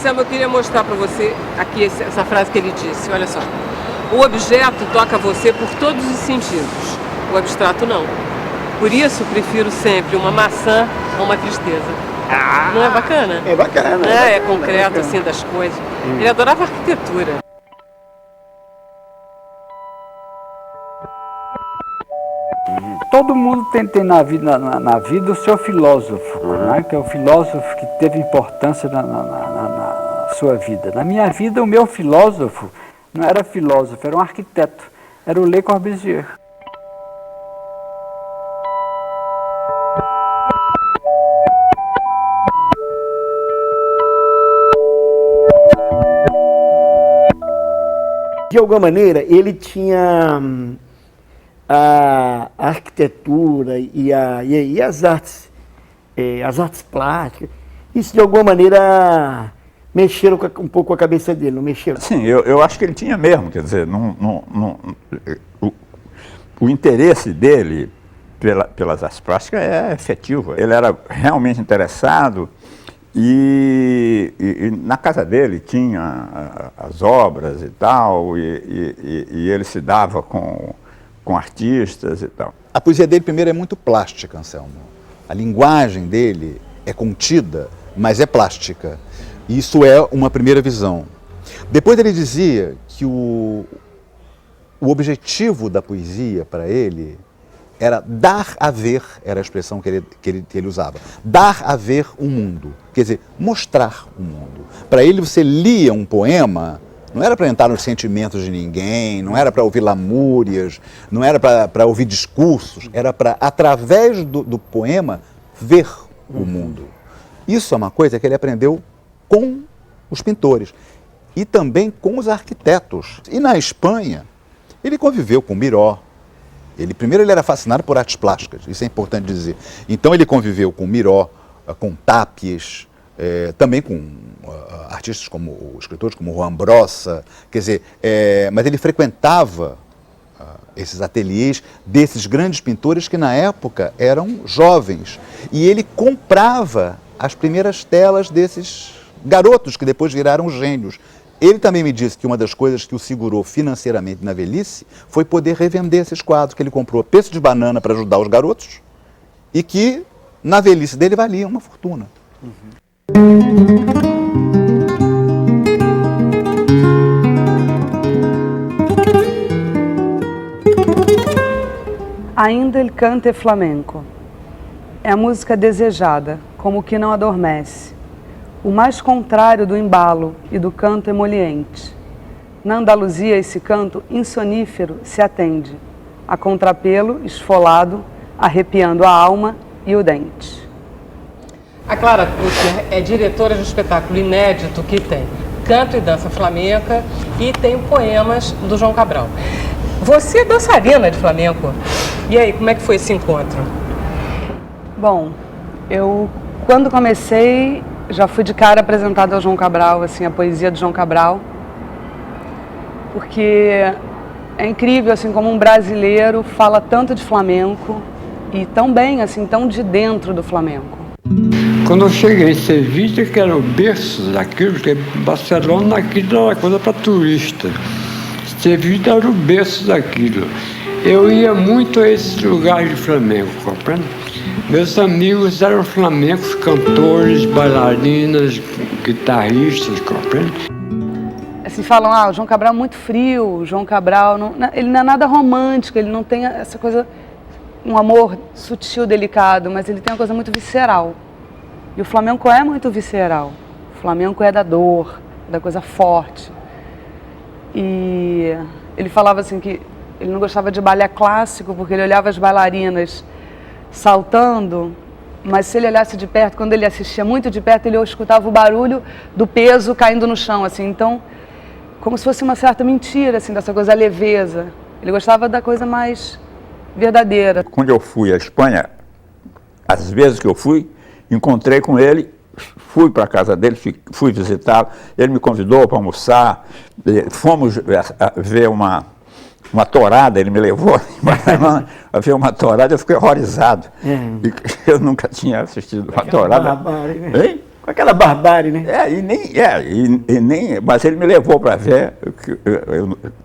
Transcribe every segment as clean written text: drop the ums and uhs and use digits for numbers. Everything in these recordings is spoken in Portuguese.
Anselmo, eu queria mostrar para você aqui essa frase que ele disse. Olha só. O objeto toca você por todos os sentidos. O abstrato não. Por isso, prefiro sempre uma maçã a uma tristeza. Não é bacana? É bacana. É concreto, assim, das coisas. Ele adorava arquitetura. Todo mundo tem na vida o seu filósofo, né? Que é o filósofo que teve importância na sua vida. Na minha vida, o meu filósofo não era filósofo, era um arquiteto, era o Le Corbusier. De alguma maneira, ele tinha a arquitetura e as artes plásticas. Isso, de alguma maneira, mexeram um pouco com a cabeça dele, não mexeram? Sim, eu acho que ele tinha mesmo, quer dizer, o interesse dele pelas artes plásticas é efetivo. Ele era realmente interessado e na casa dele tinha as obras e tal, e ele se dava com artistas e tal. A poesia dele, primeiro, é muito plástica, Anselmo. A linguagem dele é contida, mas é plástica. Isso é uma primeira visão. Depois ele dizia que o objetivo da poesia para ele era dar a ver, era a expressão que ele usava, dar a ver o mundo, quer dizer, mostrar o mundo. Para ele, você lia um poema, não era para entrar nos sentimentos de ninguém, não era para ouvir lamúrias, não era para ouvir discursos, era para, através do poema, ver o mundo. Isso é uma coisa que ele aprendeu com os pintores e também com os arquitetos. E na Espanha, ele conviveu com Miró. Primeiro ele era fascinado por artes plásticas, isso é importante dizer. Então ele conviveu com Miró, com Tàpies, também com artistas escritores como Juan Brossa, quer dizer, mas ele frequentava esses ateliês desses grandes pintores que na época eram jovens. E ele comprava as primeiras telas desses garotos que depois viraram gênios. Ele também me disse que uma das coisas que o segurou financeiramente na velhice foi poder revender esses quadros, que ele comprou peço de banana para ajudar os garotos e que na velhice dele valia uma fortuna. Ainda el cante flamenco. É a música desejada, como que não adormece. O mais contrário do embalo e do canto emoliente. Na Andaluzia, esse canto insonífero se atende, a contrapelo esfolado, arrepiando a alma e o dente. A Clara Kuttner é diretora de um espetáculo inédito que tem canto e dança flamenca e tem poemas do João Cabral. Você é dançarina de flamenco. E aí, como é que foi esse encontro? Bom, eu quando comecei já fui de cara apresentada ao João Cabral, assim, a poesia do João Cabral, porque é incrível, assim, como um brasileiro fala tanto de flamenco e tão bem, assim, tão de dentro do flamenco. Quando eu cheguei em Sevilha, que era o berço daquilo, porque Barcelona aquilo era coisa para turista. Sevilha era o berço daquilo. Eu ia muito a esses lugares de flamenco, compreende? Meus amigos eram flamencos, cantores, bailarinas, guitarristas, compreende? Assim, falam, o João Cabral é muito frio, o João Cabral, ele não é nada romântico, ele não tem essa coisa, um amor sutil, delicado, mas ele tem uma coisa muito visceral. E o flamenco é muito visceral. O flamenco é da dor, da coisa forte. E ele falava assim que ele não gostava de balé clássico porque ele olhava as bailarinas saltando, mas se ele olhasse de perto, quando ele assistia muito de perto, ele escutava o barulho do peso caindo no chão, assim. Então, como se fosse uma certa mentira, assim, dessa coisa leveza. Ele gostava da coisa mais verdadeira. Quando eu fui à Espanha, às vezes que eu fui, encontrei com ele, fui para a casa dele, fui visitá-lo, ele me convidou para almoçar, fomos ver uma tourada, ele me levou a ver uma tourada, eu fiquei horrorizado. Eu nunca tinha assistido uma tourada. Hein? Aquela barbárie, né? Mas ele me levou para ver,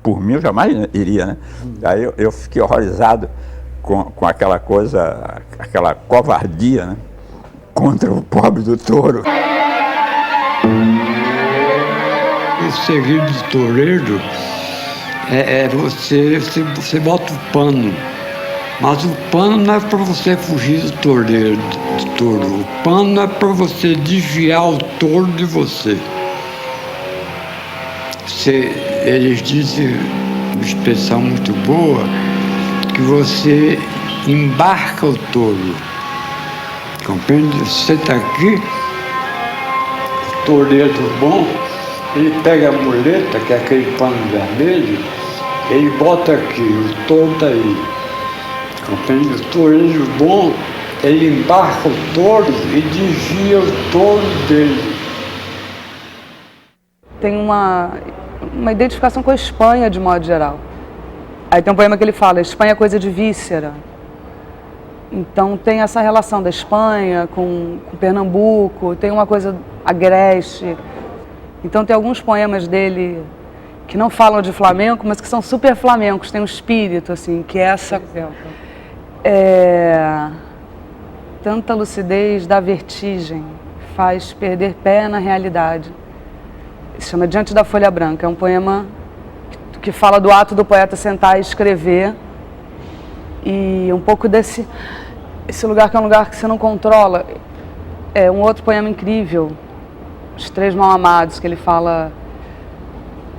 por mim eu jamais iria, né? Aí eu fiquei horrorizado com aquela coisa, aquela covardia, né? Contra o pobre do touro. O segredo de toureiro você bota o pano, mas o pano não é para você fugir do touro. O pano é para você desviar o touro de você. Eles dizem, uma expressão muito boa, que você embarca o touro. Compreende? Você está aqui, o toureiro bom, ele pega a muleta, que é aquele pano vermelho, ele bota aqui, o touro está aí. Compreende? O toureiro bom, ele embarca o touro e desvia o touro dele. Tem uma identificação com a Espanha, de modo geral. Aí tem um poema que ele fala, Espanha é coisa de víscera. Então tem essa relação da Espanha com Pernambuco, tem uma coisa agreste. Então tem alguns poemas dele que não falam de flamenco, mas que são super flamencos, tem um espírito, assim, que é essa... Tanta lucidez da vertigem faz perder pé na realidade. Se chama Diante da Folha Branca, é um poema que fala do ato do poeta sentar e escrever e um pouco esse lugar que é um lugar que você não controla. É um outro poema incrível, Os Três Mal-Amados, que ele fala,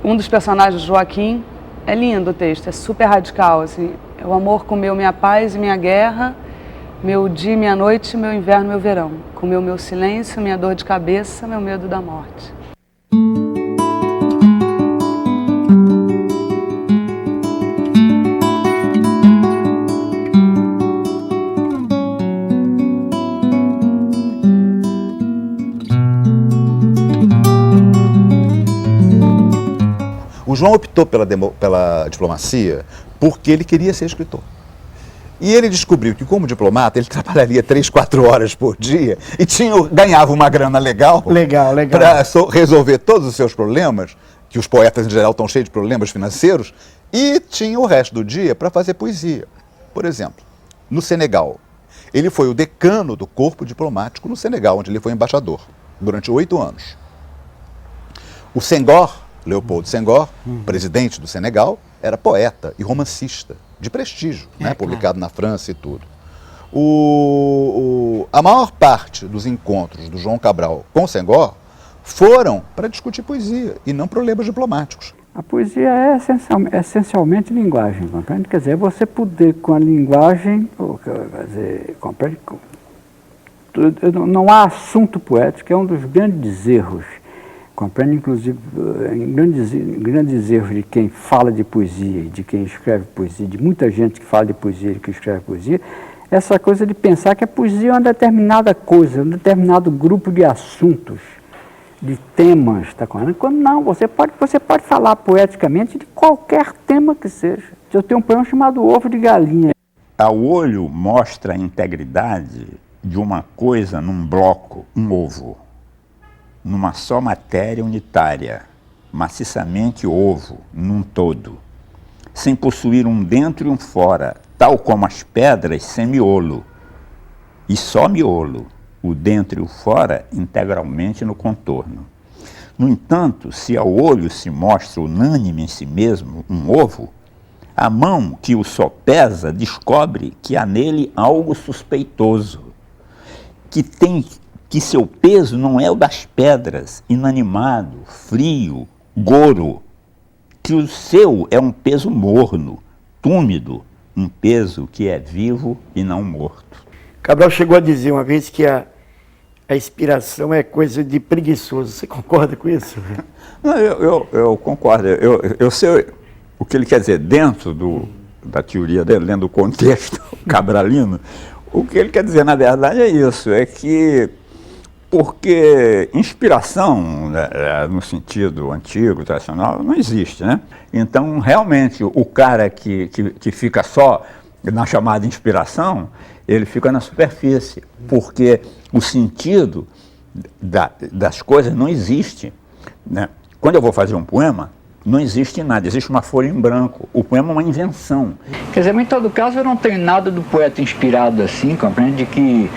um dos personagens, Joaquim, é lindo o texto, é super radical, assim, o amor comeu minha paz e minha guerra, meu dia e minha noite, meu inverno e meu verão, comeu meu silêncio, minha dor de cabeça, meu medo da morte. O João optou pela diplomacia porque ele queria ser escritor. E ele descobriu que, como diplomata, ele trabalharia 3, 4 horas por dia e ganhava uma grana legal para resolver todos os seus problemas, que os poetas em geral estão cheios de problemas financeiros, e tinha o resto do dia para fazer poesia. Por exemplo, no Senegal, ele foi o decano do corpo diplomático no Senegal, onde ele foi embaixador, durante 8 anos. O Senghor, Leopoldo Senghor, presidente do Senegal, era poeta e romancista de prestígio, né, publicado na França e tudo. A maior parte dos encontros do João Cabral com o Senghor foram para discutir poesia e não problemas diplomáticos. A poesia é essencialmente linguagem, compreende? Quer dizer, você poder com a linguagem, quer dizer, compreende? Não há assunto poético, é um dos grandes erros. Compreende, inclusive, grandes erros de quem fala de poesia, de quem escreve poesia, de muita gente que fala de poesia e que escreve poesia, essa coisa de pensar que a poesia é uma determinada coisa, um determinado grupo de assuntos, de temas, tá? Quando não, você pode falar poeticamente de qualquer tema que seja. Eu tenho um poema chamado Ovo de Galinha. O olho mostra a integridade de uma coisa num bloco, um ovo. Numa só matéria unitária, maciçamente ovo, num todo, sem possuir um dentro e um fora, tal como as pedras sem miolo, e só miolo, o dentro e o fora integralmente no contorno. No entanto, se ao olho se mostra unânime em si mesmo um ovo, a mão que o sopesa descobre que há nele algo suspeitoso, que seu peso não é o das pedras, inanimado, frio, goro, que o seu é um peso morno, túmido, um peso que é vivo e não morto. Cabral chegou a dizer uma vez que a inspiração é coisa de preguiçoso. Você concorda com isso? Não, eu concordo. Eu sei o que ele quer dizer dentro da teoria dele, dentro do contexto cabralino. O que ele quer dizer, na verdade, é isso, é que porque inspiração, né, no sentido antigo, tradicional, não existe, né? Então, realmente, o cara que fica só na chamada inspiração, ele fica na superfície, porque o sentido das coisas não existe, né? Quando eu vou fazer um poema, não existe nada, existe uma folha em branco. O poema é uma invenção. Quer dizer, mas em todo caso eu não tenho nada do poeta inspirado assim, compreende? Que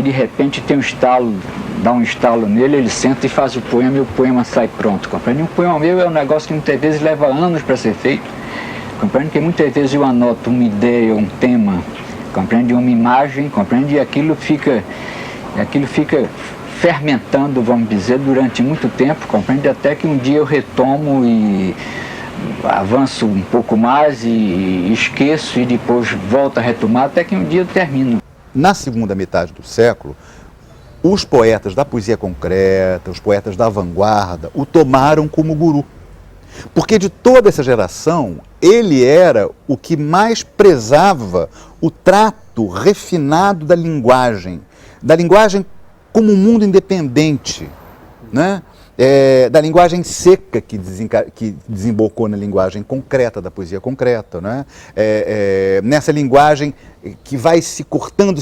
de repente tem um estalo, dá um estalo nele, ele senta e faz o poema e o poema sai pronto, compreende? Um poema meu é um negócio que muitas vezes leva anos para ser feito, compreende? Que muitas vezes eu anoto uma ideia, um tema, compreende? Uma imagem, compreende? E aquilo fica fermentando, vamos dizer, durante muito tempo, compreende? Até que um dia eu retomo e avanço um pouco mais e esqueço e depois volto a retomar até que um dia eu termino. Na segunda metade do século, os poetas da poesia concreta, os poetas da vanguarda, o tomaram como guru. Porque de toda essa geração, ele era o que mais prezava o trato refinado da linguagem como um mundo independente, né? Da linguagem seca que desembocou na linguagem concreta, da poesia concreta, né? Nessa linguagem que vai se cortando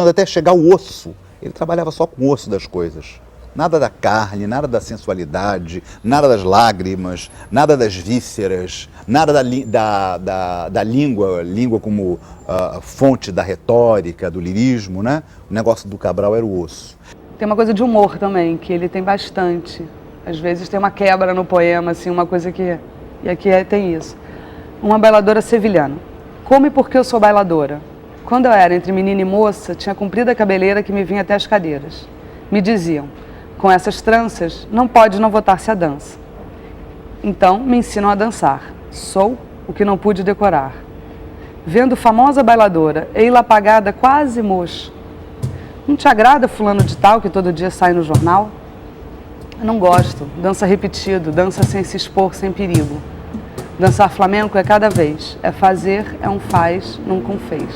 até chegar ao osso. Ele trabalhava só com o osso das coisas. Nada da carne, nada da sensualidade, nada das lágrimas, nada das vísceras, nada da língua como fonte da retórica, do lirismo, né? O negócio do Cabral era o osso. Tem uma coisa de humor também, que ele tem bastante. Às vezes tem uma quebra no poema, assim, uma coisa que... E aqui tem isso. Uma bailadora sevilhana. Como e por que eu sou bailadora? Quando eu era entre menina e moça, tinha comprida a cabeleira que me vinha até as cadeiras. Me diziam, com essas tranças, não pode não votar-se a dança. Então, me ensinam a dançar. Sou o que não pude decorar. Vendo famosa bailadora, ei-la apagada quase moço. Não te agrada fulano de tal que todo dia sai no jornal? Eu não gosto. Dança repetido, dança sem se expor, sem perigo. Dançar flamenco é cada vez. É fazer, é um faz, nunca um fez.